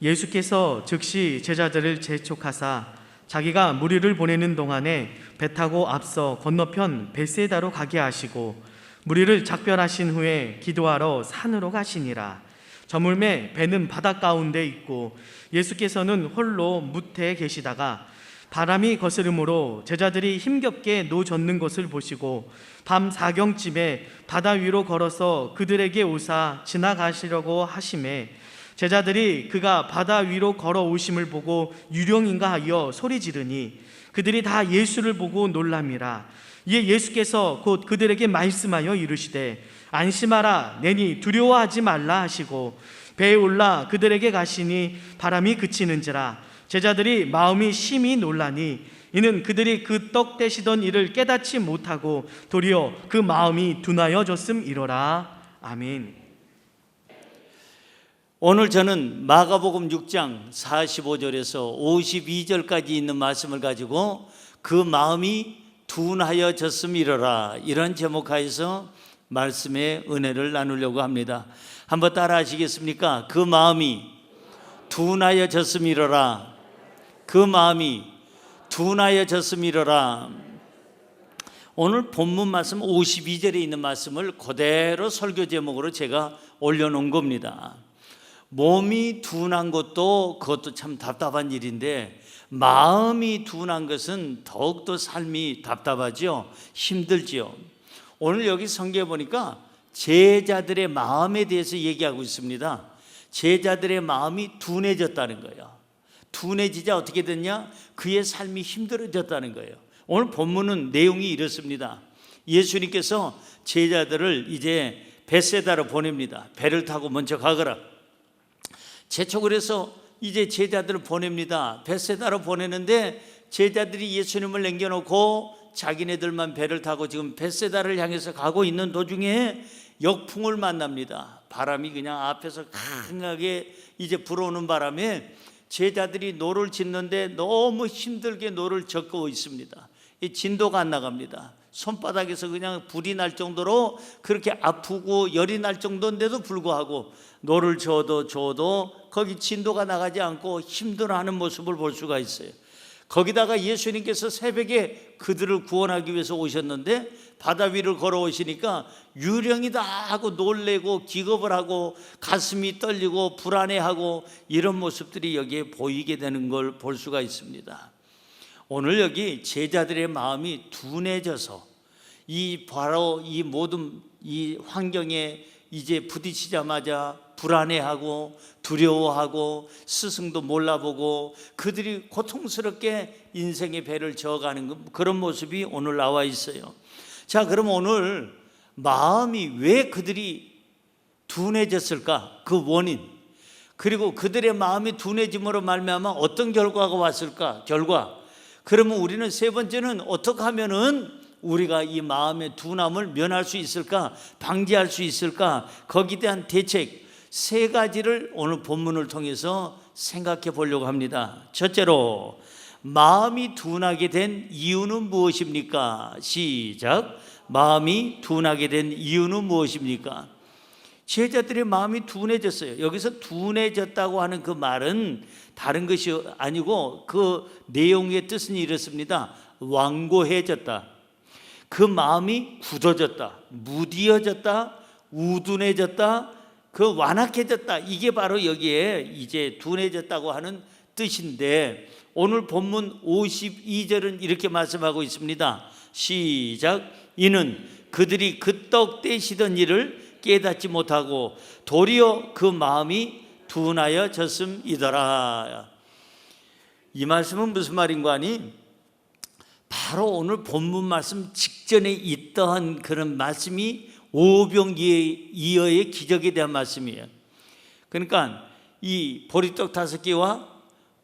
예수께서 즉시 제자들을 재촉하사 자기가 무리를 보내는 동안에 배 타고 앞서 건너편 벳세다로 가게 하시고 무리를 작별하신 후에 기도하러 산으로 가시니라. 저물매 배는 바닷 가운데 있고 예수께서는 홀로 무태에 계시다가 바람이 거스름으로 제자들이 힘겹게 노젓는 것을 보시고 밤 사경쯤에 바다 위로 걸어서 그들에게 오사 지나가시려고 하심에 제자들이 그가 바다 위로 걸어오심을 보고 유령인가 하여 소리 지르니 그들이 다 예수를 보고 놀람이라. 이에 예수께서 곧 그들에게 말씀하여 이르시되 안심하라, 내니 두려워하지 말라 하시고 배에 올라 그들에게 가시니 바람이 그치는지라. 제자들이 마음이 심히 놀라니 이는 그들이 그 떡 떼시던 일을 깨닫지 못하고 도리어 그 마음이 둔하여졌음이로라. 아멘. 오늘 저는 마가복음 6장 45절에서 52절까지 있는 말씀을 가지고 그 마음이 둔하여졌음이로라, 이런 제목하에서 말씀의 은혜를 나누려고 합니다. 한번 따라 하시겠습니까? 그 마음이 둔하여졌음이로라. 그 마음이 둔하여졌음이로라. 오늘 본문 말씀 52절에 있는 말씀을 그대로 설교 제목으로 제가 올려놓은 겁니다. 몸이 둔한 것도 그것도 참 답답한 일인데 마음이 둔한 것은 더욱더 삶이 답답하죠. 힘들지요. 오늘 여기 성경에 보니까 제자들의 마음에 대해서 얘기하고 있습니다. 제자들의 마음이 둔해졌다는 거예요. 둔해지자 어떻게 됐냐? 그의 삶이 힘들어졌다는 거예요. 오늘 본문은 내용이 이렇습니다. 예수님께서 제자들을 이제 벳세다로 보냅니다. 배를 타고 먼저 가거라. 재촉을 해서 이제 제자들을 보냅니다. 벳세다로 보내는데 제자들이 예수님을 남겨놓고 자기네들만 배를 타고 지금 벳세다를 향해서 가고 있는 도중에 역풍을 만납니다. 바람이 그냥 앞에서 강하게 이제 불어오는 바람에 제자들이 노를 짓는데 너무 힘들게 노를 젓고 있습니다. 이 진도가 안 나갑니다. 손바닥에서 그냥 불이 날 정도로 그렇게 아프고 열이 날 정도인데도 불구하고 노를 저어도 거기 진도가 나가지 않고 힘들어하는 모습을 볼 수가 있어요. 거기다가 예수님께서 새벽에 그들을 구원하기 위해서 오셨는데 바다 위를 걸어오시니까 유령이다 하고 놀래고 기겁을 하고 가슴이 떨리고 불안해하고 이런 모습들이 여기에 보이게 되는 걸 볼 수가 있습니다. 오늘 여기 제자들의 마음이 둔해져서 바로 이 모든 이 환경에 이제 부딪히자마자 불안해하고 두려워하고 스승도 몰라보고 그들이 고통스럽게 인생의 배를 저어가는 그런 모습이 오늘 나와 있어요. 자, 그럼 오늘 마음이 왜 그들이 둔해졌을까? 그 원인, 그리고 그들의 마음이 둔해짐으로 말미암아 어떤 결과가 왔을까? 그러면 우리는 세 번째는 어떻게 하면은 우리가 이 마음의 둔함을 면할 수 있을까? 방지할 수 있을까? 거기에 대한 대책 세 가지를 오늘 본문을 통해서 생각해 보려고 합니다. 첫째로, 마음이 둔하게 된 이유는 무엇입니까? 시작. 마음이 둔하게 된 이유는 무엇입니까? 제자들의 마음이 둔해졌어요. 여기서 둔해졌다고 하는 그 말은 다른 것이 아니고 그 내용의 뜻은 이렇습니다. 완고해졌다. 그 마음이 굳어졌다, 무디어졌다, 우둔해졌다, 그 완악해졌다. 이게 바로 여기에 이제 둔해졌다고 하는 뜻인데 오늘 본문 52절은 이렇게 말씀하고 있습니다. 시작. 이는 그들이 그 떡 떼시던 일을 깨닫지 못하고 도리어 그 마음이 둔하여졌음이더라. 이 말씀은 무슨 말인가 하니 바로 오늘 본문 말씀 직전에 있던 그런 말씀이 오병이어의 기적에 대한 말씀이에요. 그러니까 이 보리떡 5개와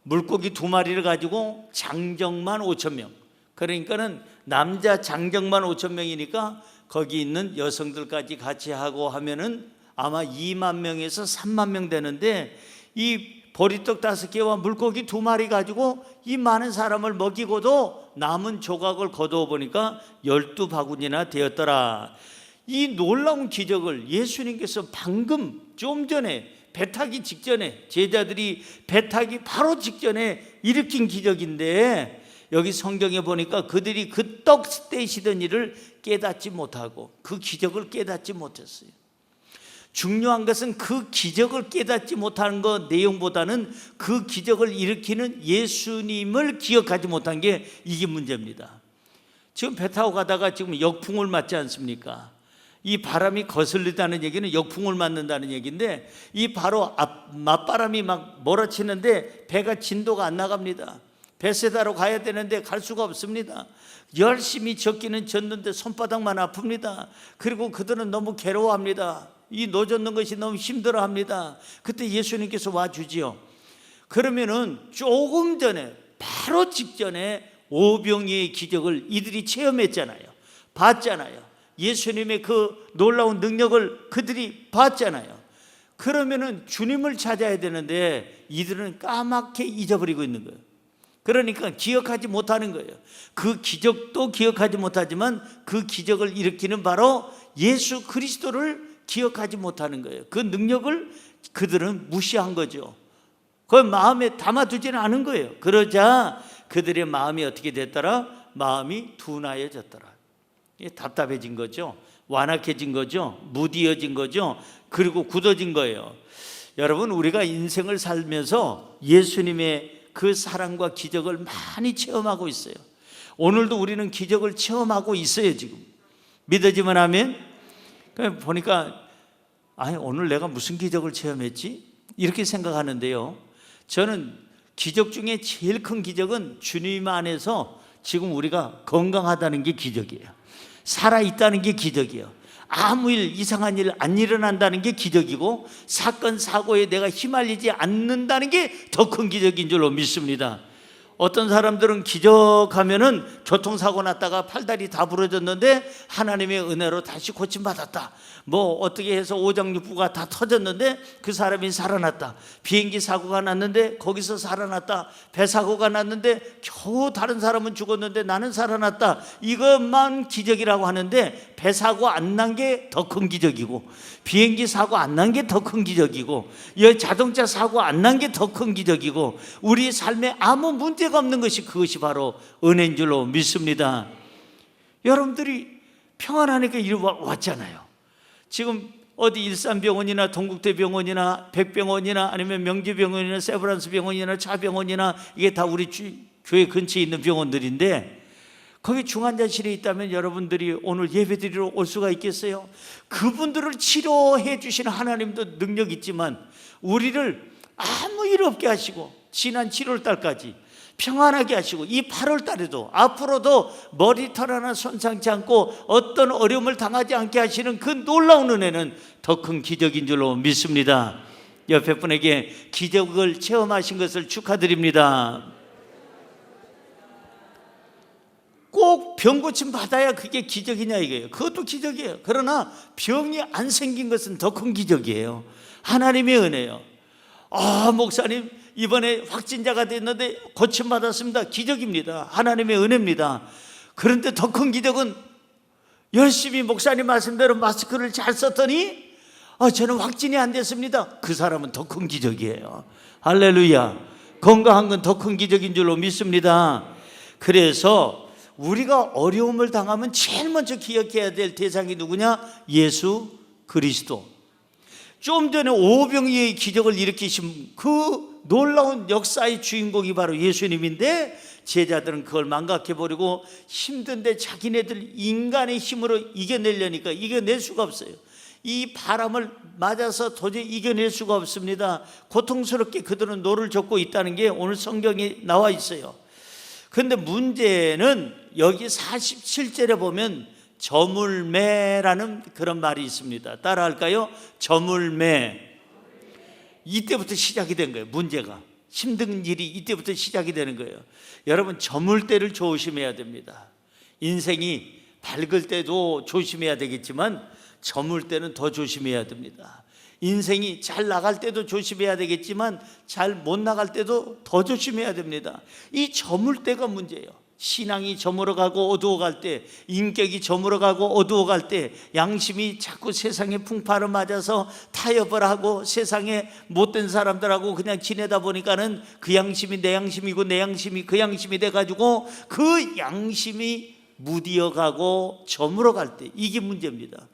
물고기 2마리를 가지고 장정만 5,000명, 그러니까는 남자 장정만 5,000명이니까 거기 있는 여성들까지 같이 하고 하면은 아마 2만 명에서 3만 명 되는데 이 보리떡 5개와 물고기 2마리 가지고 이 많은 사람을 먹이고도 남은 조각을 거두어 보니까 12바구니나 되었더라. 이 놀라운 기적을 예수님께서 방금 좀 전에 배 타기 직전에, 제자들이 배 타기 바로 직전에 일으킨 기적인데, 여기 성경에 보니까 그들이 그 떡 떼시던 일을 깨닫지 못하고 그 기적을 깨닫지 못했어요. 중요한 것은 그 기적을 깨닫지 못하는 것 내용보다는 그 기적을 일으키는 예수님을 기억하지 못한 게 이게 문제입니다. 지금 배 타고 가다가 지금 역풍을 맞지 않습니까? 이 바람이 거슬리다는 얘기는 역풍을 맞는다는 얘기인데, 이 바로 맞바람이 막 몰아치는데 배가 진도가 안 나갑니다. 배세다로 가야 되는데 갈 수가 없습니다. 열심히 젓기는 젓는데 손바닥만 아픕니다. 그리고 그들은 너무 괴로워합니다. 이 노젓는 것이 너무 힘들어합니다. 그때 예수님께서 와주지요. 그러면은 조금 전에, 바로 직전에 오병이의 기적을 이들이 체험했잖아요. 봤잖아요. 예수님의 그 놀라운 능력을 그들이 봤잖아요. 그러면은 주님을 찾아야 되는데 이들은 까맣게 잊어버리고 있는 거예요. 그러니까 기억하지 못하는 거예요. 그 기적도 기억하지 못하지만 그 기적을 일으키는 바로 예수 그리스도를 기억하지 못하는 거예요. 그 능력을 그들은 무시한 거죠. 그걸 마음에 담아두지는 않은 거예요. 그러자 그들의 마음이 어떻게 됐더라? 마음이 둔하여졌더라. 답답해진 거죠. 완악해진 거죠. 무디어진 거죠. 그리고 굳어진 거예요. 여러분, 우리가 인생을 살면서 예수님의 그 사랑과 기적을 많이 체험하고 있어요. 오늘도 우리는 기적을 체험하고 있어요. 지금 믿어지면 아멘. 보니까 오늘 내가 무슨 기적을 체험했지? 이렇게 생각하는데요, 저는 기적 중에 제일 큰 기적은 주님 안에서 지금 우리가 건강하다는 게 기적이에요. 살아있다는 게 기적이에요. 아무 이상한 일 안 일어난다는 게 기적이고, 사건 사고에 내가 휘말리지 않는다는 게 더 큰 기적인 줄로 믿습니다. 어떤 사람들은 기적하면은 교통사고 났다가 팔다리 다 부러졌는데 하나님의 은혜로 다시 고침받았다. 뭐 어떻게 해서 오장육부가 다 터졌는데 그 사람이 살아났다. 비행기 사고가 났는데 거기서 살아났다. 배 사고가 났는데 겨우 다른 사람은 죽었는데 나는 살아났다. 이것만 기적이라고 하는데, 배 사고 안 난 게 더 큰 기적이고, 비행기 사고 안 난 게 더 큰 기적이고, 자동차 사고 안 난 게 더 큰 기적이고, 우리 삶에 아무 문제가 없는 것이, 그것이 바로 은혜인 줄로 믿습니다. 여러분들이 평안하니까 이리 왔잖아요. 지금 어디 일산병원이나 동국대병원이나 백병원이나 아니면 명지병원이나 세브란스 병원이나 차병원이나 이게 다 우리 교회 근처에 있는 병원들인데, 거기 중환자실에 있다면 여러분들이 오늘 예배드리러 올 수가 있겠어요? 그분들을 치료해 주시는 하나님도 능력 있지만 우리를 아무 일 없게 하시고 지난 7월 달까지 평안하게 하시고, 이 8월 달에도 앞으로도 머리털 하나 손상치 않고 어떤 어려움을 당하지 않게 하시는 그 놀라운 은혜는 더 큰 기적인 줄로 믿습니다. 옆에 분에게 기적을 체험하신 것을 축하드립니다. 꼭 병 고침 받아야 그게 기적이냐 이거예요. 그것도 기적이에요. 그러나 병이 안 생긴 것은 더 큰 기적이에요. 하나님의 은혜요. 목사님 이번에 확진자가 됐는데 고침받았습니다. 기적입니다. 하나님의 은혜입니다. 그런데 더 큰 기적은 열심히 목사님 말씀대로 마스크를 잘 썼더니 저는 확진이 안 됐습니다. 그 사람은 더 큰 기적이에요. 할렐루야. 건강한 건 더 큰 기적인 줄로 믿습니다. 그래서 우리가 어려움을 당하면 제일 먼저 기억해야 될 대상이 누구냐? 예수 그리스도. 좀 전에 오병이의 기적을 일으키신 그 놀라운 역사의 주인공이 바로 예수님인데, 제자들은 그걸 망각해버리고 힘든데 자기네들 인간의 힘으로 이겨내려니까 이겨낼 수가 없어요. 이 바람을 맞아서 도저히 이겨낼 수가 없습니다. 고통스럽게 그들은 노를 젓고 있다는 게 오늘 성경에 나와 있어요. 그런데 문제는 여기 47절에 보면 저물매라는 그런 말이 있습니다. 따라할까요? 저물매. 이때부터 시작이 된 거예요. 문제가, 힘든 일이 이때부터 시작이 되는 거예요. 여러분, 저물 때를 조심해야 됩니다. 인생이 밝을 때도 조심해야 되겠지만 저물 때는 더 조심해야 됩니다. 인생이 잘 나갈 때도 조심해야 되겠지만 잘 못 나갈 때도 더 조심해야 됩니다. 이 저물 때가 문제예요. 신앙이 저물어가고 어두워갈 때, 인격이 저물어가고 어두워갈 때, 양심이 자꾸 세상의 풍파를 맞아서 타협을 하고 세상에 못된 사람들하고 그냥 지내다 보니까는 그 양심이 내 양심이고 내 양심이 그 양심이 돼가지고 그 양심이 무디어가고 저물어갈 때, 이게 문제입니다.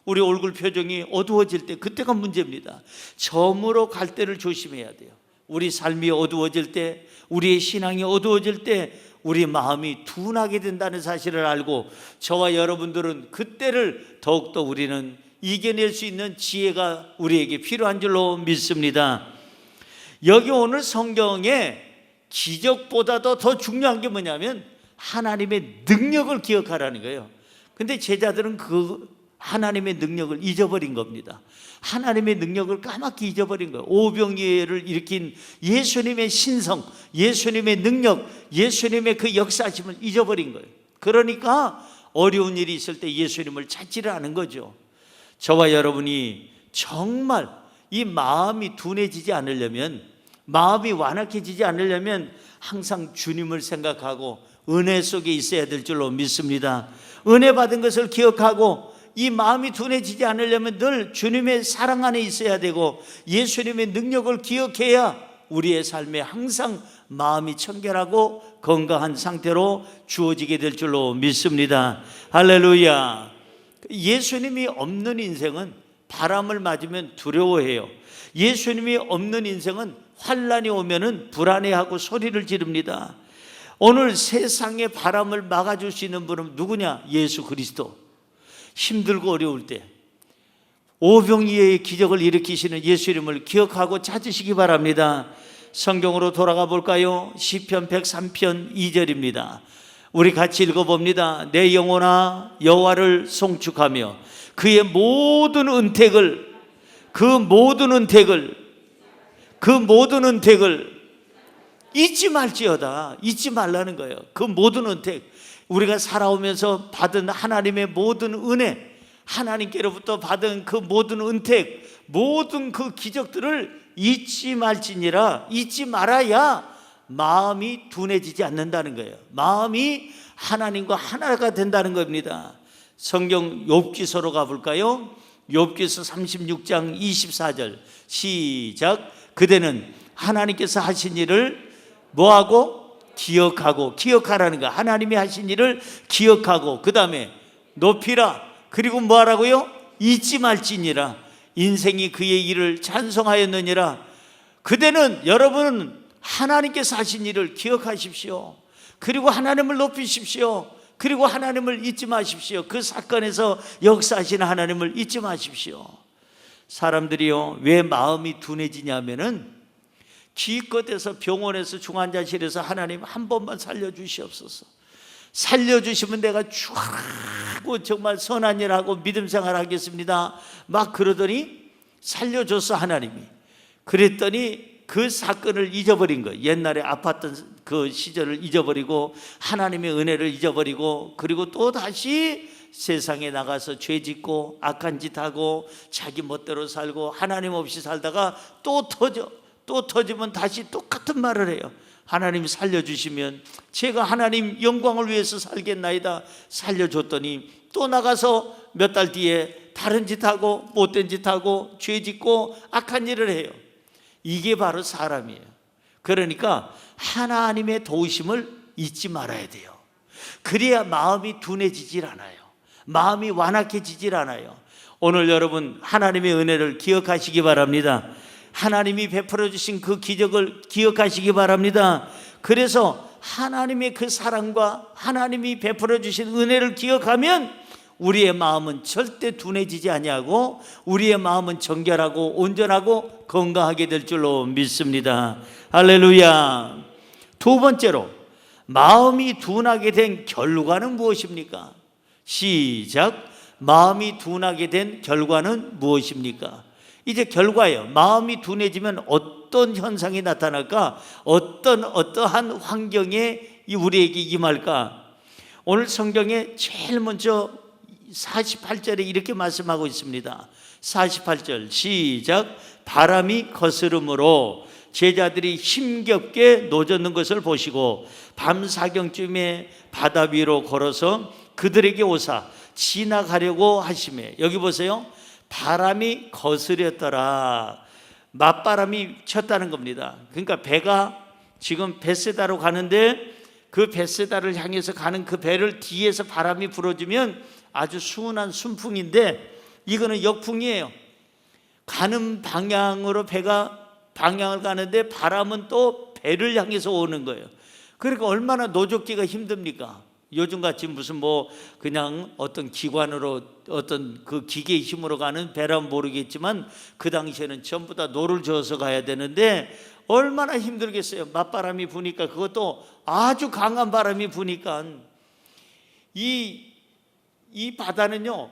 우리 얼굴 표정이 어두워질 때, 그때가 문제입니다. 저물어갈 때를 조심해야 돼요. 우리 삶이 어두워질 때, 우리의 신앙이 어두워질 때 우리 마음이 둔하게 된다는 사실을 알고, 저와 여러분들은 그때를 더욱더 우리는 이겨낼 수 있는 지혜가 우리에게 필요한 줄로 믿습니다. 여기 오늘 성경에 기적보다도 더 중요한 게 뭐냐면 하나님의 능력을 기억하라는 거예요. 근데 제자들은 그 하나님의 능력을 잊어버린 겁니다. 하나님의 능력을 까맣게 잊어버린 거예요. 오병이어를 일으킨 예수님의 신성, 예수님의 능력, 예수님의 그 역사심을 잊어버린 거예요. 그러니까 어려운 일이 있을 때 예수님을 찾지를 않은 거죠. 저와 여러분이 정말 이 마음이 둔해지지 않으려면, 마음이 완악해지지 않으려면 항상 주님을 생각하고 은혜 속에 있어야 될 줄로 믿습니다. 은혜 받은 것을 기억하고 이 마음이 둔해지지 않으려면 늘 주님의 사랑 안에 있어야 되고 예수님의 능력을 기억해야 우리의 삶에 항상 마음이 청결하고 건강한 상태로 주어지게 될 줄로 믿습니다. 할렐루야. 예수님이 없는 인생은 바람을 맞으면 두려워해요. 예수님이 없는 인생은 환란이 오면은 불안해하고 소리를 지릅니다. 오늘 세상의 바람을 막아줄 수 있는 분은 누구냐? 예수 그리스도. 힘들고 어려울 때 오병이어의 기적을 일으키시는 예수 이름을 기억하고 찾으시기 바랍니다. 성경으로 돌아가 볼까요? 시편 103편 2절입니다. 우리 같이 읽어봅니다. 내 영혼아 여호와를 송축하며 그의 모든 은택을 잊지 말지어다. 잊지 말라는 거예요. 그 모든 은택, 우리가 살아오면서 받은 하나님의 모든 은혜, 하나님께로부터 받은 그 모든 은택, 모든 그 기적들을 잊지 말지니라. 잊지 말아야 마음이 둔해지지 않는다는 거예요. 마음이 하나님과 하나가 된다는 겁니다. 성경 욥기서로 가볼까요? 욥기서 36장 24절 시작. 그대는 하나님께서 하신 일을 뭐하고? 기억하라는 거야. 하나님이 하신 일을 기억하고 그 다음에 높이라. 그리고 뭐하라고요? 잊지 말지니라. 인생이 그의 일을 찬송하였느니라. 그대는, 여러분은 하나님께서 하신 일을 기억하십시오. 그리고 하나님을 높이십시오. 그리고 하나님을 잊지 마십시오. 그 사건에서 역사하신 하나님을 잊지 마십시오. 사람들이요, 왜 마음이 둔해지냐면은 기껏해서 병원에서 중환자실에서 하나님 한 번만 살려주시옵소서, 살려주시면 내가 쭉 정말 선한 일하고 믿음 생활하겠습니다 막 그러더니 살려줬어 하나님이. 그랬더니 그 사건을 잊어버린 거예요. 옛날에 아팠던 그 시절을 잊어버리고 하나님의 은혜를 잊어버리고, 그리고 또 다시 세상에 나가서 죄 짓고 악한 짓 하고 자기 멋대로 살고 하나님 없이 살다가 또 터지면 다시 똑같은 말을 해요. 하나님 살려주시면 제가 하나님 영광을 위해서 살겠나이다. 살려줬더니 또 나가서 몇 달 뒤에 다른 짓하고 못된 짓하고 죄 짓고 악한 일을 해요. 이게 바로 사람이에요. 그러니까 하나님의 도우심을 잊지 말아야 돼요. 그래야 마음이 둔해지질 않아요. 마음이 완악해지질 않아요. 오늘 여러분 하나님의 은혜를 기억하시기 바랍니다. 하나님이 베풀어 주신 그 기적을 기억하시기 바랍니다. 그래서 하나님의 그 사랑과 하나님이 베풀어 주신 은혜를 기억하면 우리의 마음은 절대 둔해지지 아니하고 우리의 마음은 정결하고 온전하고 건강하게 될 줄로 믿습니다. 할렐루야. 두 번째로, 마음이 둔하게 된 결과는 무엇입니까? 시작. 마음이 둔하게 된 결과는 무엇입니까? 이제 결과예요. 마음이 둔해지면 어떤 현상이 나타날까? 어떠한 환경에 우리에게 임할까? 오늘 성경에 제일 먼저 48절에 이렇게 말씀하고 있습니다. 48절 시작. 바람이 거스름으로 제자들이 힘겹게 노젓는 것을 보시고 밤 사경쯤에 바다 위로 걸어서 그들에게 오사 지나가려고 하시매. 여기 보세요. 바람이 거스렸더라. 맞바람이 쳤다는 겁니다. 그러니까 배가 지금 베세다로 가는데 그 베세다를 향해서 가는 그 배를 뒤에서 바람이 불어주면 아주 순한 순풍인데, 이거는 역풍이에요. 가는 방향으로 배가 방향을 가는데 바람은 또 배를 향해서 오는 거예요. 그러니까 얼마나 노젓기가 힘듭니까? 요즘같이 무슨 뭐 그냥 어떤 기관으로 어떤 그 기계의 힘으로 가는 배라면 모르겠지만 그 당시에는 전부 다 노를 저어서 가야 되는데 얼마나 힘들겠어요. 맞바람이 부니까, 그것도 아주 강한 바람이 부니까. 이 바다는요,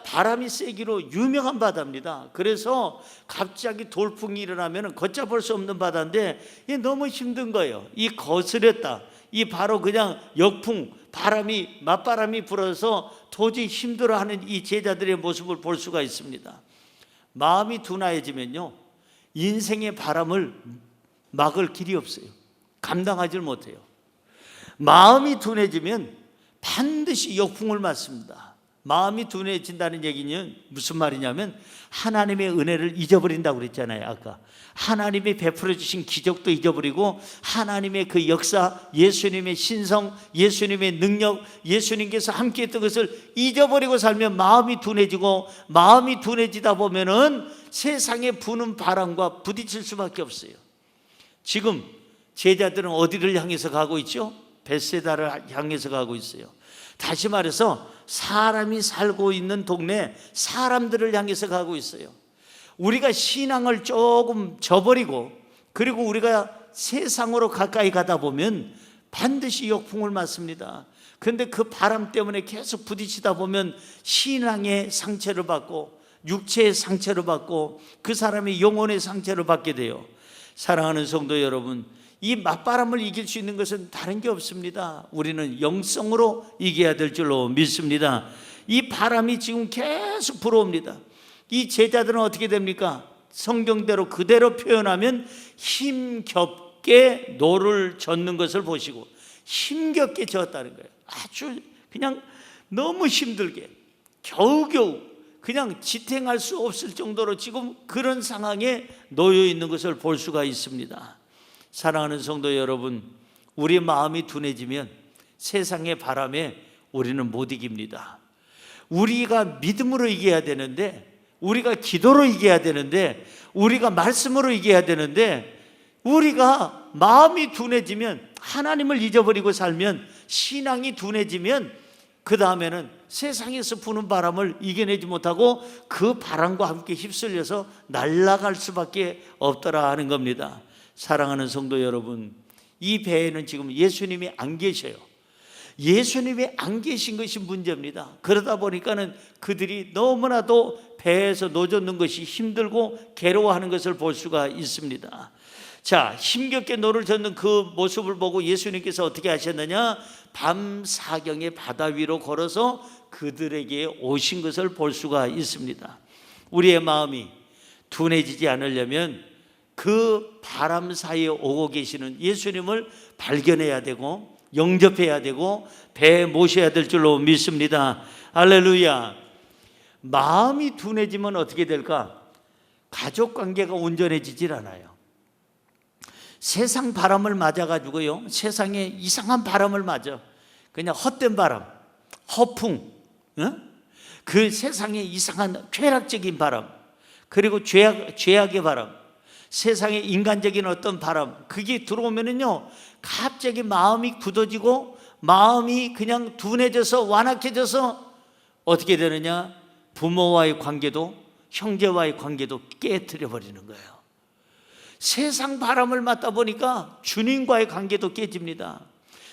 바람이 세기로 유명한 바다입니다. 그래서 갑자기 돌풍이 일어나면 걷잡을 수 없는 바다인데 이게 너무 힘든 거예요. 이 거스렸다, 이 바로 그냥 역풍, 바람이 맞바람이 불어서 도저히 힘들어하는 이 제자들의 모습을 볼 수가 있습니다. 마음이 둔하여지면요, 인생의 바람을 막을 길이 없어요. 감당하지 못해요. 마음이 둔해지면 반드시 역풍을 맞습니다. 마음이 둔해진다는 얘기는 무슨 말이냐면 하나님의 은혜를 잊어버린다고 그랬잖아요. 아까 하나님이 베풀어 주신 기적도 잊어버리고 하나님의 그 역사, 예수님의 신성, 예수님의 능력, 예수님께서 함께 했던 것을 잊어버리고 살면 마음이 둔해지고, 마음이 둔해지다 보면은 세상에 부는 바람과 부딪힐 수밖에 없어요. 지금 제자들은 어디를 향해서 가고 있죠? 벳세다를 향해서 가고 있어요. 다시 말해서 사람이 살고 있는 동네 사람들을 향해서 가고 있어요. 우리가 신앙을 조금 저버리고 그리고 우리가 세상으로 가까이 가다 보면 반드시 역풍을 맞습니다. 그런데 그 바람 때문에 계속 부딪히다 보면 신앙의 상처를 받고 육체의 상처를 받고 그 사람의 영혼의 상처를 받게 돼요. 사랑하는 성도 여러분, 이 맞바람을 이길 수 있는 것은 다른 게 없습니다. 우리는 영성으로 이겨야 될 줄로 믿습니다. 이 바람이 지금 계속 불어옵니다. 이 제자들은 어떻게 됩니까? 성경대로 그대로 표현하면 힘겹게 노를 젓는 것을 보시고, 힘겹게 저었다는 거예요. 아주 그냥 너무 힘들게 겨우겨우 그냥 지탱할 수 없을 정도로 지금 그런 상황에 놓여 있는 것을 볼 수가 있습니다. 사랑하는 성도 여러분, 우리 마음이 둔해지면 세상의 바람에 우리는 못 이깁니다. 우리가 믿음으로 이겨야 되는데, 우리가 기도로 이겨야 되는데, 우리가 말씀으로 이겨야 되는데, 우리가 마음이 둔해지면, 하나님을 잊어버리고 살면, 신앙이 둔해지면 그 다음에는 세상에서 부는 바람을 이겨내지 못하고 그 바람과 함께 휩쓸려서 날아갈 수밖에 없더라 하는 겁니다. 사랑하는 성도 여러분, 이 배에는 지금 예수님이 안 계셔요. 예수님이 안 계신 것이 문제입니다. 그러다 보니까는 그들이 너무나도 배에서 노젓는 것이 힘들고 괴로워하는 것을 볼 수가 있습니다. 자, 힘겹게 노를 젓는 그 모습을 보고 예수님께서 어떻게 하셨느냐? 밤 사경에 바다 위로 걸어서 그들에게 오신 것을 볼 수가 있습니다. 우리의 마음이 둔해지지 않으려면 그 바람 사이에 오고 계시는 예수님을 발견해야 되고 영접해야 되고 배에 모셔야 될 줄로 믿습니다. 할렐루야. 마음이 둔해지면 어떻게 될까? 가족관계가 온전해지질 않아요. 세상 바람을 맞아가지고요, 세상에 이상한 바람을 맞아. 그냥 헛된 바람, 허풍, 그 세상에 이상한 쾌락적인 바람, 그리고 죄악의 바람, 세상에 인간적인 어떤 바람, 그게 들어오면은요, 갑자기 마음이 굳어지고 마음이 그냥 둔해져서 완악해져서 어떻게 되느냐? 부모와의 관계도 형제와의 관계도 깨트려 버리는 거예요. 세상 바람을 맞다 보니까 주님과의 관계도 깨집니다.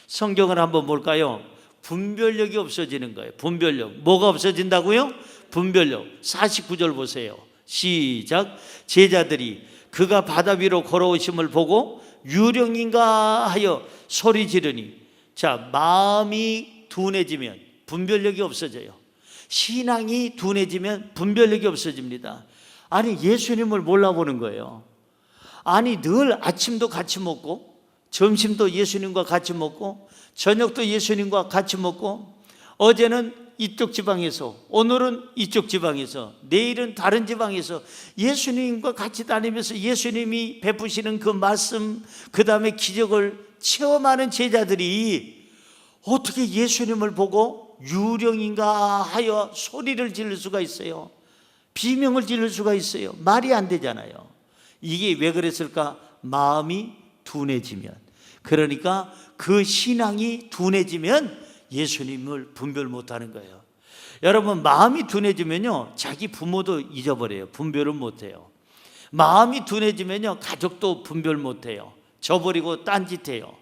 성경을 한번 볼까요? 분별력이 없어지는 거예요. 분별력. 뭐가 없어진다고요? 분별력. 49절 보세요. 시작. 제자들이 그가 바다 위로 걸어오심을 보고 유령인가 하여 소리 지르니. 자, 마음이 둔해지면 분별력이 없어져요. 신앙이 둔해지면 분별력이 없어집니다. 아니, 예수님을 몰라보는 거예요. 아니, 늘 아침도 같이 먹고, 점심도 예수님과 같이 먹고, 저녁도 예수님과 같이 먹고, 어제는 이쪽 지방에서, 오늘은 이쪽 지방에서, 내일은 다른 지방에서 예수님과 같이 다니면서 예수님이 베푸시는 그 말씀, 그 다음에 기적을 체험하는 제자들이 어떻게 예수님을 보고 유령인가 하여 소리를 지를 수가 있어요? 비명을 지를 수가 있어요? 말이 안 되잖아요. 이게 왜 그랬을까? 마음이 둔해지면, 그러니까 그 신앙이 둔해지면 예수님을 분별 못하는 거예요. 여러분, 마음이 둔해지면요, 자기 부모도 잊어버려요. 분별을 못해요. 마음이 둔해지면요, 가족도 분별 못해요. 저버리고 딴짓해요.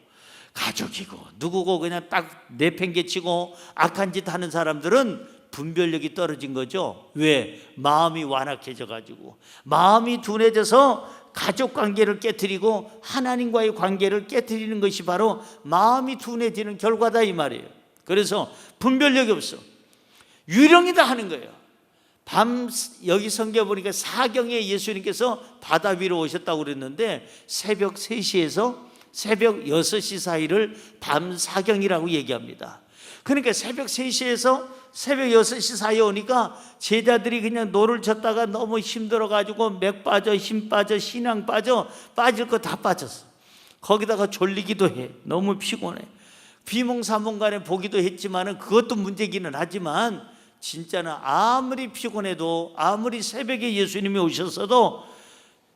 가족이고 누구고 그냥 딱 내팽개치고 악한 짓 하는 사람들은 분별력이 떨어진 거죠. 왜? 마음이 완악해져 가지고, 마음이 둔해져서 가족 관계를 깨트리고 하나님과의 관계를 깨트리는 것이 바로 마음이 둔해지는 결과다, 이 말이에요. 그래서 분별력이 없어. 유령이다 하는 거예요. 여기 성경 보니까 사경에 예수님께서 바다 위로 오셨다고 그랬는데 새벽 3시에서 새벽 6시 사이를 밤 사경이라고 얘기합니다. 그러니까 새벽 3시에서 새벽 6시 사이에 오니까 제자들이 그냥 노를 쳤다가 너무 힘들어가지고 맥 빠져, 힘 빠져, 신앙 빠져, 빠질 거 다 빠졌어. 거기다가 졸리기도 해. 너무 피곤해. 비몽사몽간에 보기도 했지만 그것도 문제기는 하지만 진짜는 아무리 피곤해도, 아무리 새벽에 예수님이 오셨어도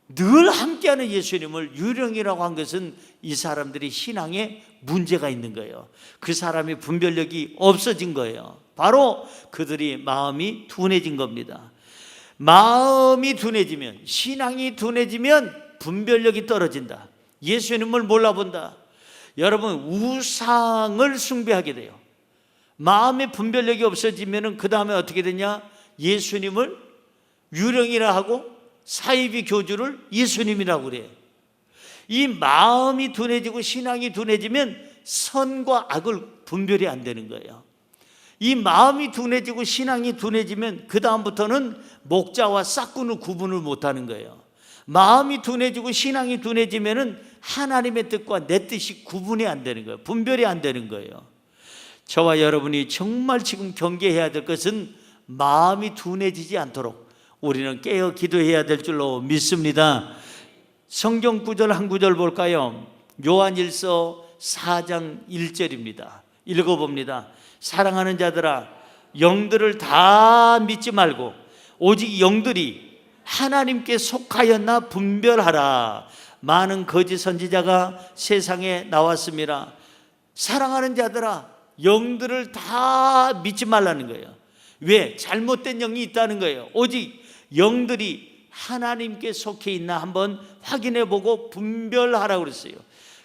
늘 함께하는 예수님을 유령이라고 한 것은 이 사람들이 신앙에 문제가 있는 거예요. 그 사람의 분별력이 없어진 거예요. 바로 그들이 마음이 둔해진 겁니다. 마음이 둔해지면, 신앙이 둔해지면 분별력이 떨어진다. 예수님을 몰라본다. 여러분, 우상을 숭배하게 돼요. 마음의 분별력이 없어지면 그 다음에 어떻게 되냐? 예수님을 유령이라 하고 사이비 교주를 예수님이라고 그래요. 이 마음이 둔해지고 신앙이 둔해지면 선과 악을 분별이 안 되는 거예요. 이 마음이 둔해지고 신앙이 둔해지면 그 다음부터는 목자와 싹구는 구분을 못하는 거예요. 마음이 둔해지고 신앙이 둔해지면 하나님의 뜻과 내 뜻이 구분이 안 되는 거예요. 분별이 안 되는 거예요. 저와 여러분이 정말 지금 경계해야 될 것은 마음이 둔해지지 않도록 우리는 깨어 기도해야 될 줄로 믿습니다. 성경 구절 한 구절 볼까요? 요한일서 4장 1절입니다. 읽어봅니다. 사랑하는 자들아, 영들을 다 믿지 말고 오직 영들이 하나님께 속하였나 분별하라. 많은 거짓 선지자가 세상에 나왔습니다. 사랑하는 자들아, 영들을 다 믿지 말라는 거예요. 왜? 잘못된 영이 있다는 거예요. 오직 영들이 하나님께 속해 있나 한번 확인해 보고 분별하라고 그랬어요.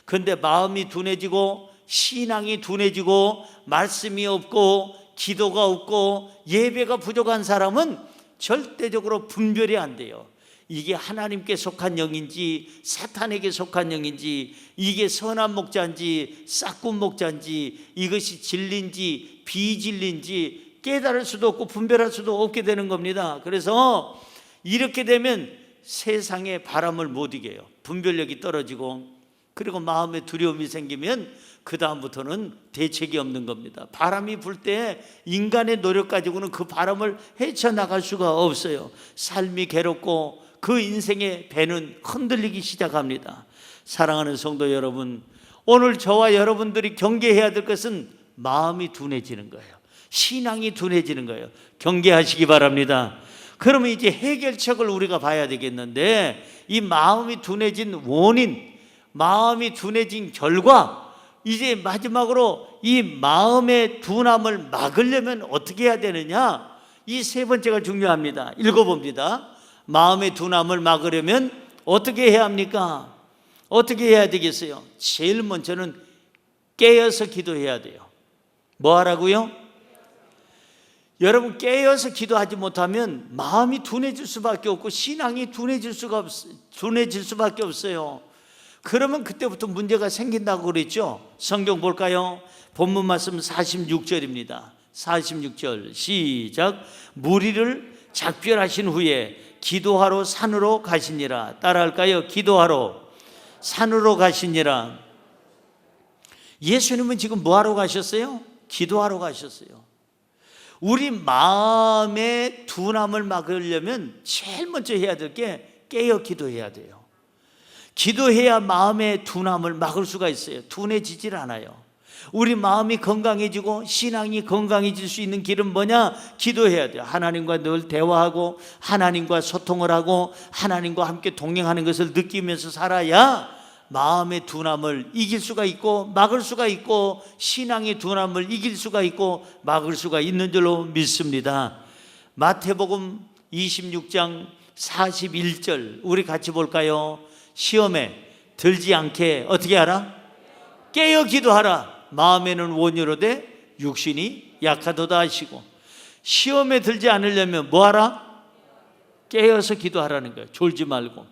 그런데 마음이 둔해지고 신앙이 둔해지고 말씀이 없고 기도가 없고 예배가 부족한 사람은 절대적으로 분별이 안 돼요. 이게 하나님께 속한 영인지 사탄에게 속한 영인지, 이게 선한 목자인지 싹군 목자인지, 이것이 진리인지 비진리인지 깨달을 수도 없고 분별할 수도 없게 되는 겁니다. 그래서 이렇게 되면 세상의 바람을 못 이겨요. 분별력이 떨어지고, 그리고 마음에 두려움이 생기면 그 다음부터는 대책이 없는 겁니다. 바람이 불 때 인간의 노력 가지고는 그 바람을 헤쳐나갈 수가 없어요. 삶이 괴롭고 그 인생의 배는 흔들리기 시작합니다. 사랑하는 성도 여러분, 오늘 저와 여러분들이 경계해야 될 것은 마음이 둔해지는 거예요. 신앙이 둔해지는 거예요. 경계하시기 바랍니다. 그러면 이제 해결책을 우리가 봐야 되겠는데, 이 마음이 둔해진 원인, 마음이 둔해진 결과, 이제 마지막으로 이 마음의 둔함을 막으려면 어떻게 해야 되느냐? 이 세 번째가 중요합니다. 읽어봅니다. 마음의 둔함을 막으려면 어떻게 해야 합니까? 어떻게 해야 되겠어요? 제일 먼저는 깨어서 기도해야 돼요. 뭐 하라고요? 여러분, 깨어서 기도하지 못하면 마음이 둔해질 수밖에 없고 신앙이 둔해질 수밖에 없어요. 그러면 그때부터 문제가 생긴다고 그랬죠. 성경 볼까요? 본문 말씀 46절입니다. 46절 시작. 무리를 작별하신 후에 기도하러 산으로 가시니라. 따라할까요? 기도하러 산으로 가시니라. 예수님은 지금 뭐하러 가셨어요? 기도하러 가셨어요. 우리 마음의 둔함을 막으려면 제일 먼저 해야 될 게 깨어 기도해야 돼요. 기도해야 마음의 둔함을 막을 수가 있어요. 둔해지질 않아요. 우리 마음이 건강해지고 신앙이 건강해질 수 있는 길은 뭐냐? 기도해야 돼요. 하나님과 늘 대화하고 하나님과 소통을 하고 하나님과 함께 동행하는 것을 느끼면서 살아야 마음의 둔함을 이길 수가 있고 막을 수가 있고 신앙의 둔함을 이길 수가 있고 막을 수가 있는 줄로 믿습니다. 마태복음 26장 41절 우리 같이 볼까요? 시험에 들지 않게 어떻게 하라? 깨어 기도하라. 마음에는 원이로되 육신이 약하도다 하시고, 시험에 들지 않으려면 뭐하라? 깨어서 기도하라는 거예요. 졸지 말고.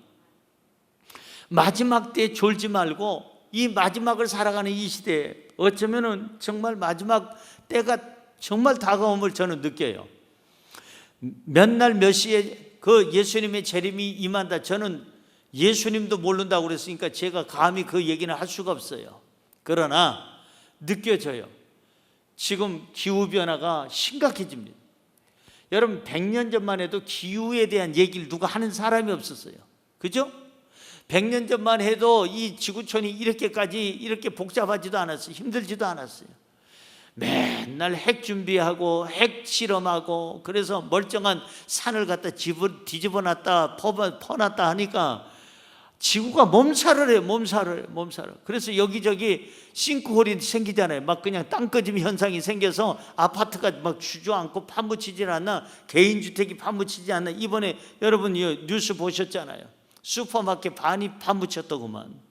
마지막 때 졸지 말고 이 마지막을 살아가는 이 시대에 어쩌면은 정말 마지막 때가 정말 다가옴을 저는 느껴요. 몇 날 몇 시에 그 예수님의 재림이 임한다. 저는 예수님도 모른다고 그랬으니까 제가 감히 그 얘기는 할 수가 없어요. 그러나 느껴져요. 지금 기후변화가 심각해집니다. 여러분 100년 전만 해도 기후에 대한 얘기를 누가 하는 사람이 없었어요. 그죠? 100년 전만 해도 이 지구촌이 이렇게 복잡하지도 않았어요. 힘들지도 않았어요. 맨날 핵 준비하고 핵 실험하고 그래서 멀쩡한 산을 갖다 뒤집어 놨다 퍼놨다 하니까 지구가 몸살을 해요. 몸살을. 그래서 여기저기 싱크홀이 생기잖아요. 막 그냥 땅꺼짐 현상이 생겨서 아파트가 막 주저앉고 파묻히질 않나, 개인주택이 파묻히지 않나. 이번에 여러분 뉴스 보셨잖아요. 슈퍼마켓 반이 파묻혔더구만.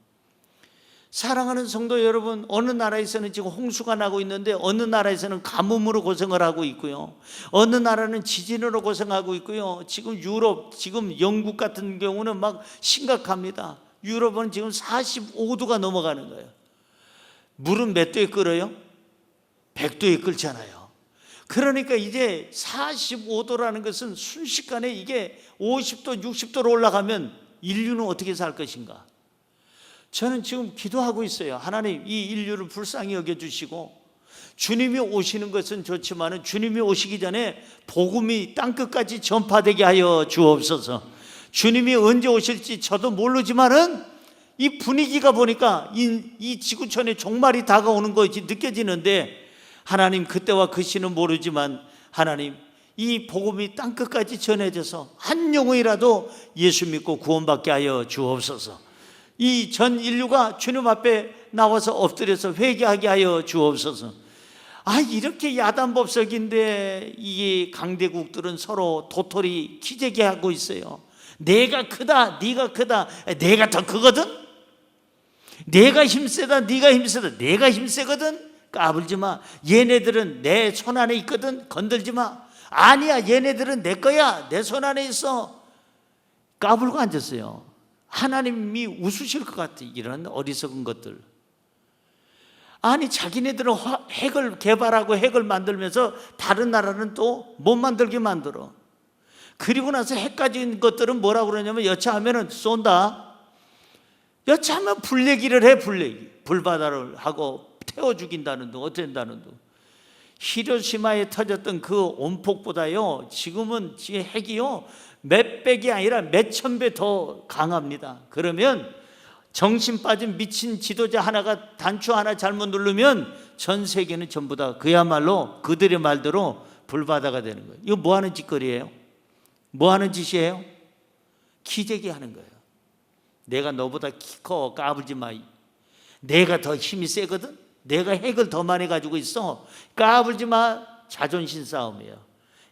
사랑하는 성도 여러분, 어느 나라에서는 지금 홍수가 나고 있는데 어느 나라에서는 가뭄으로 고생을 하고 있고요. 어느 나라는 지진으로 고생하고 있고요. 지금 유럽, 지금 영국 같은 경우는 막 심각합니다. 유럽은 지금 45도가 넘어가는 거예요. 물은 몇 도에 끓어요? 100도에 끓잖아요. 그러니까 이제 45도라는 것은 순식간에 이게 50도, 60도로 올라가면 인류는 어떻게 살 것인가? 저는 지금 기도하고 있어요. 하나님, 이 인류를 불쌍히 여겨주시고, 주님이 오시는 것은 좋지만 주님이 오시기 전에 복음이 땅끝까지 전파되게 하여 주옵소서. 주님이 언제 오실지 저도 모르지만은 이 분위기가 보니까 이 지구촌에 종말이 다가오는 것이 느껴지는데, 하나님 그때와 그 시는 모르지만 하나님 이 복음이 땅끝까지 전해져서 한 영혼이라도 예수 믿고 구원받게 하여 주옵소서. 이 전 인류가 주님 앞에 나와서 엎드려서 회개하게 하여 주옵소서. 이렇게 야단법석인데 이 강대국들은 서로 도토리 키재기 하고 있어요. 내가 크다, 네가 크다. 내가 더 크거든. 내가 힘세다, 네가 힘세다. 내가 힘세거든. 까불지 마. 얘네들은 내 손 안에 있거든. 건들지 마. 아니야, 얘네들은 내 거야. 내 손 안에 있어. 까불고 앉았어요. 하나님이 웃으실 것 같아. 이런 어리석은 것들. 아니 자기네들은 핵을 개발하고 핵을 만들면서 다른 나라는 또 못 만들게 만들어. 그리고 나서 핵 가진 것들은 뭐라고 그러냐면 여차하면 쏜다. 여차하면 불내기를 해. 불바다를 하고 태워 죽인다는 둥 어쩐다는 둥. 히로시마에 터졌던 그 온폭보다요 지금은 핵이요 몇 백이 아니라 몇 천 배 더 강합니다. 그러면 정신 빠진 미친 지도자 하나가 단추 하나 잘못 누르면 전 세계는 전부 다 그야말로 그들의 말대로 불바다가 되는 거예요. 이거 뭐 하는 짓거리예요? 뭐 하는 짓이에요? 기재기 하는 거예요. 내가 너보다 키 커, 까불지 마. 내가 더 힘이 세거든. 내가 핵을 더 많이 가지고 있어. 까불지 마. 자존심 싸움이에요.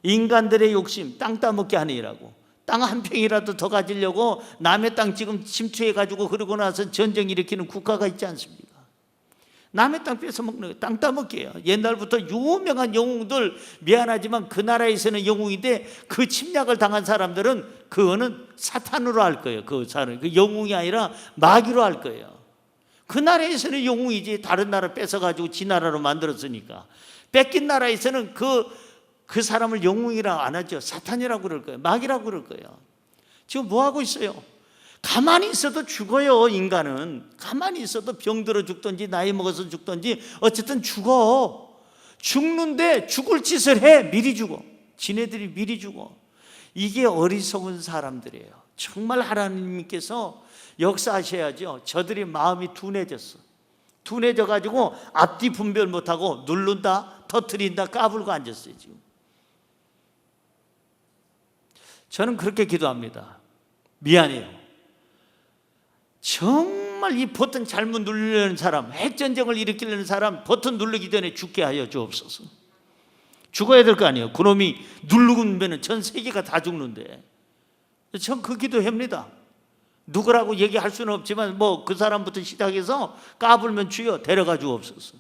인간들의 욕심, 땅 따먹게 하는 일하고, 땅 한 평이라도 더 가지려고 남의 땅 지금 침투해가지고 그러고 나서 전쟁 일으키는 국가가 있지 않습니까? 남의 땅 뺏어먹는 거예요. 땅 따먹기예요. 옛날부터 유명한 영웅들, 미안하지만 그 나라에서는 영웅인데 그 침략을 당한 사람들은 그거는 사탄으로 할 거예요. 그 사람, 그 영웅이 아니라 마귀로 할 거예요. 그 나라에서는 영웅이지 다른 나라 뺏어가지고 지 나라로 만들었으니까. 뺏긴 나라에서는 그 사람을 영웅이라고 안 하죠. 사탄이라고 그럴 거예요. 마귀라고 그럴 거예요. 지금 뭐 하고 있어요? 가만히 있어도 죽어요. 인간은 가만히 있어도 병들어 죽든지 나이 먹어서 죽든지 어쨌든 죽어. 죽는데 죽을 짓을 해. 미리 죽어. 지네들이 미리 죽어. 이게 어리석은 사람들이에요. 정말 하나님께서 역사하셔야죠. 저들이 마음이 둔해졌어. 둔해져 가지고 앞뒤 분별 못하고 누른다, 터뜨린다, 까불고 앉았어요. 지금 저는 그렇게 기도합니다. 미안해요. 정말 이 버튼 잘못 누르려는 사람, 핵전쟁을 일으키려는 사람 버튼 누르기 전에 죽게 하여 주옵소서. 죽어야 될 거 아니에요. 그놈이 누르면 전 세계가 다 죽는데. 전 그 기도합니다. 누구라고 얘기할 수는 없지만 그 사람부터 시작해서 까불면 주여 데려가 주옵소서.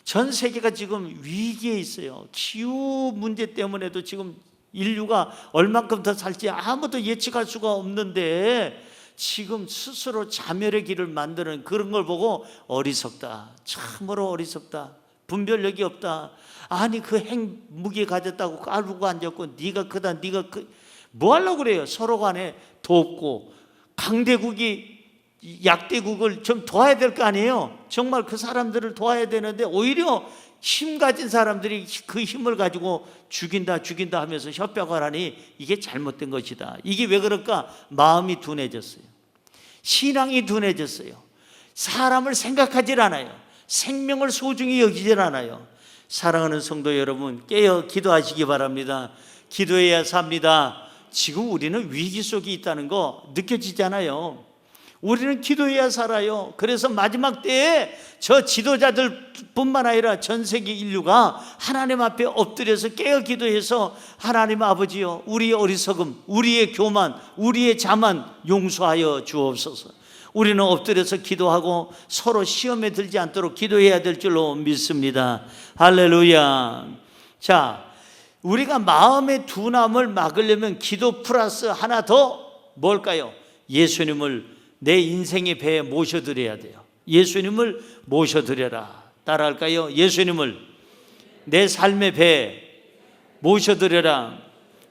전 세계가 지금 위기에 있어요. 기후 문제 때문에도 지금 인류가 얼만큼 더 살지 아무도 예측할 수가 없는데 지금 스스로 자멸의 길을 만드는 그런 걸 보고 어리석다. 참으로 어리석다. 분별력이 없다. 아니 그 핵무기 가졌다고 까불고 앉았고 네가 크다 네가 뭐 하려고 그래요? 서로 간에 돕고 강대국이 약대국을 좀 도와야 될 거 아니에요? 정말 그 사람들을 도와야 되는데 오히려 힘 가진 사람들이 그 힘을 가지고 죽인다 하면서 협박을 하니 이게 잘못된 것이다. 이게 왜 그럴까? 마음이 둔해졌어요. 신앙이 둔해졌어요. 사람을 생각하질 않아요. 생명을 소중히 여기질 않아요. 사랑하는 성도 여러분, 깨어 기도하시기 바랍니다. 기도해야 삽니다. 지금 우리는 위기 속에 있다는 거 느껴지잖아요. 우리는 기도해야 살아요. 그래서 마지막 때에 저 지도자들 뿐만 아니라 전 세계 인류가 하나님 앞에 엎드려서 깨어 기도해서 하나님 아버지요, 우리의 어리석음, 우리의 교만, 우리의 자만 용서하여 주옵소서. 우리는 엎드려서 기도하고 서로 시험에 들지 않도록 기도해야 될 줄로 믿습니다. 할렐루야. 자, 우리가 마음의 둔함을 막으려면 기도 플러스 하나 더 뭘까요? 예수님을 내 인생의 배에 모셔드려야 돼요. 예수님을 모셔드려라. 따라할까요? 예수님을 내 삶의 배에 모셔드려라.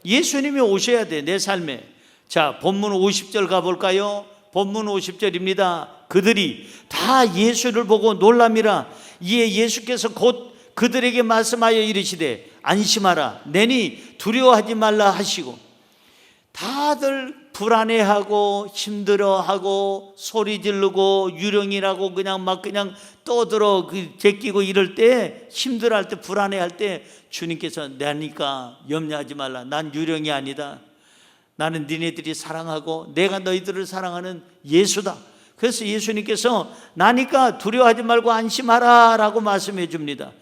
예수님이 오셔야 돼, 내 삶에. 자, 본문 50절 가볼까요? 본문 50절입니다. 그들이 다 예수를 보고 놀람이라. 이에 예수께서 곧 그들에게 말씀하여 이르시되 안심하라, 내니 두려워하지 말라 하시고, 다들 불안해하고 힘들어하고 소리 지르고 유령이라고 그냥 떠들어 제끼고 이럴 때, 힘들어할 때, 불안해할 때 주님께서 나니까 염려하지 말라. 난 유령이 아니다. 나는 니네들이 사랑하고 내가 너희들을 사랑하는 예수다. 그래서 예수님께서 나니까 두려워하지 말고 안심하라 라고 말씀해 줍니다.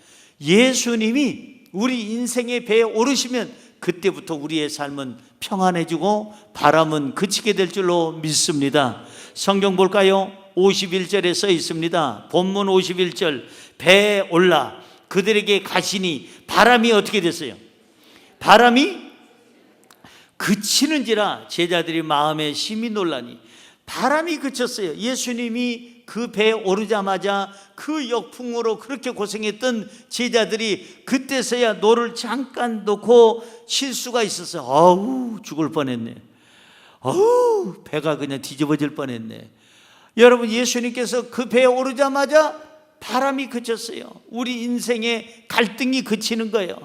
예수님이 우리 인생의 배에 오르시면 그때부터 우리의 삶은 평안해지고 바람은 그치게 될 줄로 믿습니다. 성경 볼까요? 51절에 써 있습니다. 본문 51절, 배에 올라 그들에게 가시니 바람이 어떻게 됐어요? 바람이 그치는지라 제자들이 마음에 심히 놀라니. 바람이 그쳤어요. 예수님이 그 배에 오르자마자 그 역풍으로 그렇게 고생했던 제자들이 그때서야 노를 잠깐 놓고 쉴 수가 있었어요. 아우, 죽을 뻔했네. 아우, 배가 그냥 뒤집어질 뻔했네. 여러분, 예수님께서 그 배에 오르자마자 바람이 그쳤어요. 우리 인생의 갈등이 그치는 거예요.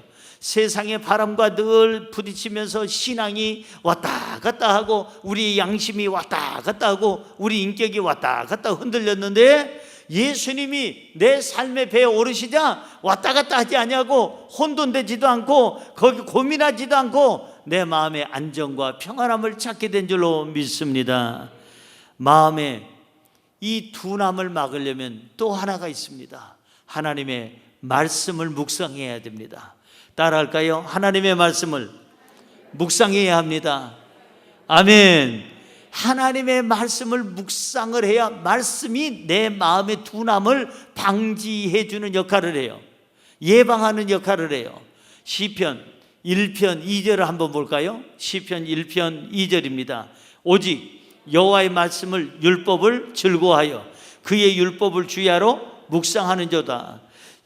세상의 바람과 늘 부딪히면서 신앙이 왔다 갔다 하고 우리 양심이 왔다 갔다 하고 우리 인격이 왔다 갔다 흔들렸는데, 예수님이 내 삶의 배에 오르시자 왔다 갔다 하지 아니하고 혼돈되지도 않고 거기 고민하지도 않고 내 마음의 안정과 평안함을 찾게 된 줄로 믿습니다. 마음에 이 둔함을 막으려면 또 하나가 있습니다. 하나님의 말씀을 묵상해야 됩니다. 따라할까요? 하나님의 말씀을 묵상해야 합니다. 아멘. 하나님의 말씀을 묵상을 해야 말씀이 내 마음의 둔함을 방지해 주는 역할을 해요. 예방하는 역할을 해요. 시편 1편 2절을 한번 볼까요? 시편 1편 2절입니다. 오직 여호와의 말씀을 율법을 즐거워하여 그의 율법을 주야로 묵상하는 자다.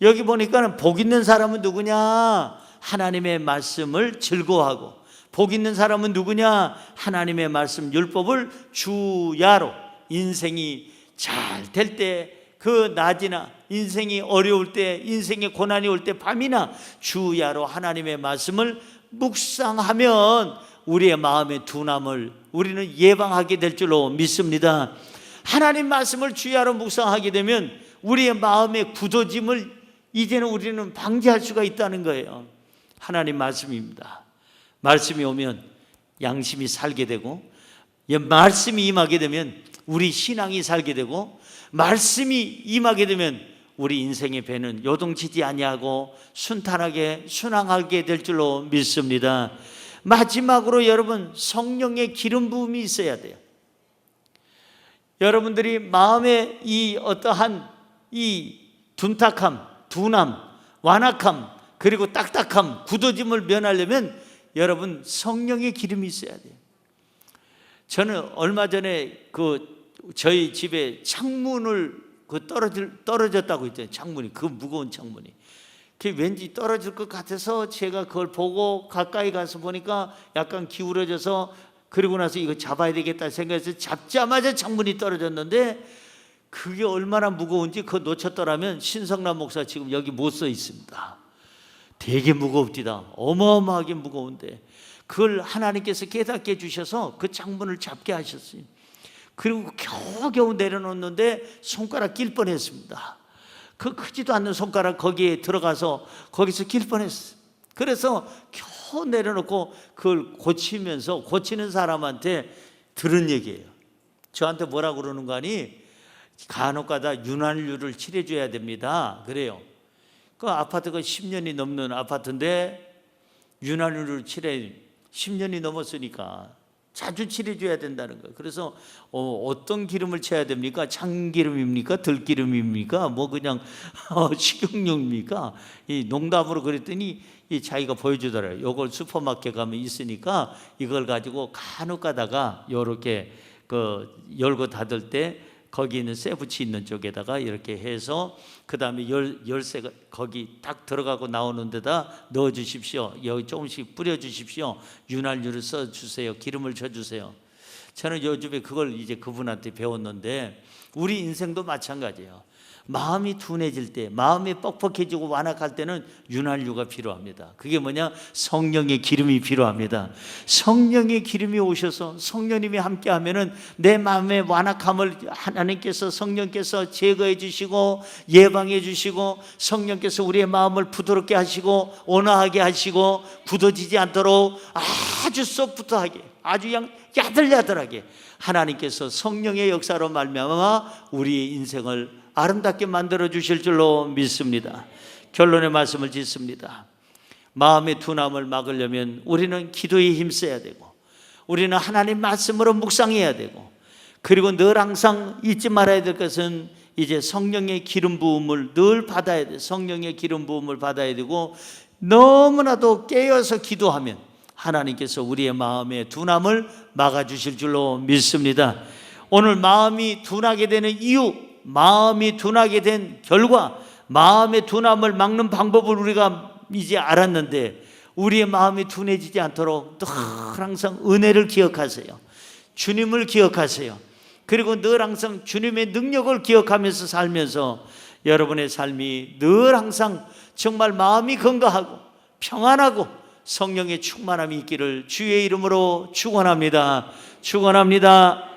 여기 보니까는 복 있는 사람은 누구냐? 하나님의 말씀을 즐거워하고, 복 있는 사람은 누구냐? 하나님의 말씀 율법을 주야로 인생이 잘 될 때, 그 낮이나 인생이 어려울 때, 인생의 고난이 올 때 밤이나 주야로 하나님의 말씀을 묵상하면 우리의 마음의 둔함을 우리는 예방하게 될 줄로 믿습니다. 하나님 말씀을 주야로 묵상하게 되면 우리의 마음의 굳어짐을 이제는 우리는 방지할 수가 있다는 거예요. 하나님 말씀입니다. 말씀이 오면 양심이 살게 되고, 말씀이 임하게 되면 우리 신앙이 살게 되고, 말씀이 임하게 되면 우리 인생의 배는 요동치지 아니하고 순탄하게 순항하게 될 줄로 믿습니다. 마지막으로 여러분, 성령의 기름 부음이 있어야 돼요. 여러분들이 마음의 이 어떠한 이 둔탁함, 둔함, 완악함, 그리고 딱딱함, 굳어짐을 면하려면 여러분 성령의 기름이 있어야 돼요. 저는 얼마 전에 저희 집에 창문을 떨어졌다고 했잖아요. 창문이, 그 무거운 창문이, 그게 왠지 떨어질 것 같아서 제가 그걸 보고 가까이 가서 보니까 약간 기울어져서, 그리고 나서 이거 잡아야 되겠다 생각해서 잡자마자 창문이 떨어졌는데, 그게 얼마나 무거운지 그거 놓쳤더라면 신성남 목사 지금 여기 못 서 있습니다. 되게 무겁디다. 어마어마하게 무거운데 그걸 하나님께서 깨닫게 해주셔서 그 창문을 잡게 하셨어요. 그리고 겨우겨우 내려놓는데 손가락 낄 뻔했습니다. 그 크지도 않는 손가락 거기에 들어가서 거기서 낄 뻔했어요. 그래서 겨우 내려놓고 그걸 고치면서, 고치는 사람한테 들은 얘기예요. 저한테 뭐라고 그러는 거 아니? 간혹가다 윤활유를 칠해줘야 됩니다. 그래요. 그 아파트가 10년이 넘는 아파트인데 윤활유를 칠해 10년이 넘었으니까 자주 칠해줘야 된다는 거예요. 그래서 어떤 기름을 쳐야 됩니까? 참기름입니까? 들기름입니까? 뭐 그냥 식용유입니까? 이 농담으로 그랬더니 이 자기가 보여주더라고요. 요걸 슈퍼마켓 가면 있으니까 이걸 가지고 간혹 가다가 요렇게 열고 닫을 때 거기 있는 쇠붙이 있는 쪽에다가 이렇게 해서 그 다음에 열쇠가 거기 딱 들어가고 나오는 데다 넣어 주십시오. 여기 조금씩 뿌려 주십시오. 윤활유를 써 주세요. 기름을 쳐 주세요. 저는 요즘에 그걸 이제 그분한테 배웠는데, 우리 인생도 마찬가지예요. 마음이 둔해질 때, 마음이 뻑뻑해지고 완악할 때는 윤활유가 필요합니다. 그게 뭐냐? 성령의 기름이 필요합니다. 성령의 기름이 오셔서 성령님이 함께 하면은 내 마음의 완악함을 하나님께서, 성령께서 제거해 주시고 예방해 주시고, 성령께서 우리의 마음을 부드럽게 하시고 온화하게 하시고 굳어지지 않도록 아주 소프트하게, 아주 야들야들하게 하나님께서 성령의 역사로 말미암아 우리의 인생을 아름답게 만들어 주실 줄로 믿습니다. 결론의 말씀을 짓습니다. 마음의 둔함을 막으려면 우리는 기도에 힘써야 되고, 우리는 하나님 말씀으로 묵상해야 되고, 그리고 늘 항상 잊지 말아야 될 것은 이제 성령의 기름 부음을 늘 받아야 돼. 성령의 기름 부음을 받아야 되고, 너무나도 깨어서 기도하면 하나님께서 우리의 마음의 둔함을 막아주실 줄로 믿습니다. 오늘 마음이 둔하게 되는 이유, 마음이 둔하게 된 결과, 마음의 둔함을 막는 방법을 우리가 이제 알았는데, 우리의 마음이 둔해지지 않도록 늘 항상 은혜를 기억하세요. 주님을 기억하세요. 그리고 늘 항상 주님의 능력을 기억하면서 살면서 여러분의 삶이 늘 항상 정말 마음이 건강하고 평안하고 성령의 충만함이 있기를 주의 이름으로 축원합니다. 축원합니다.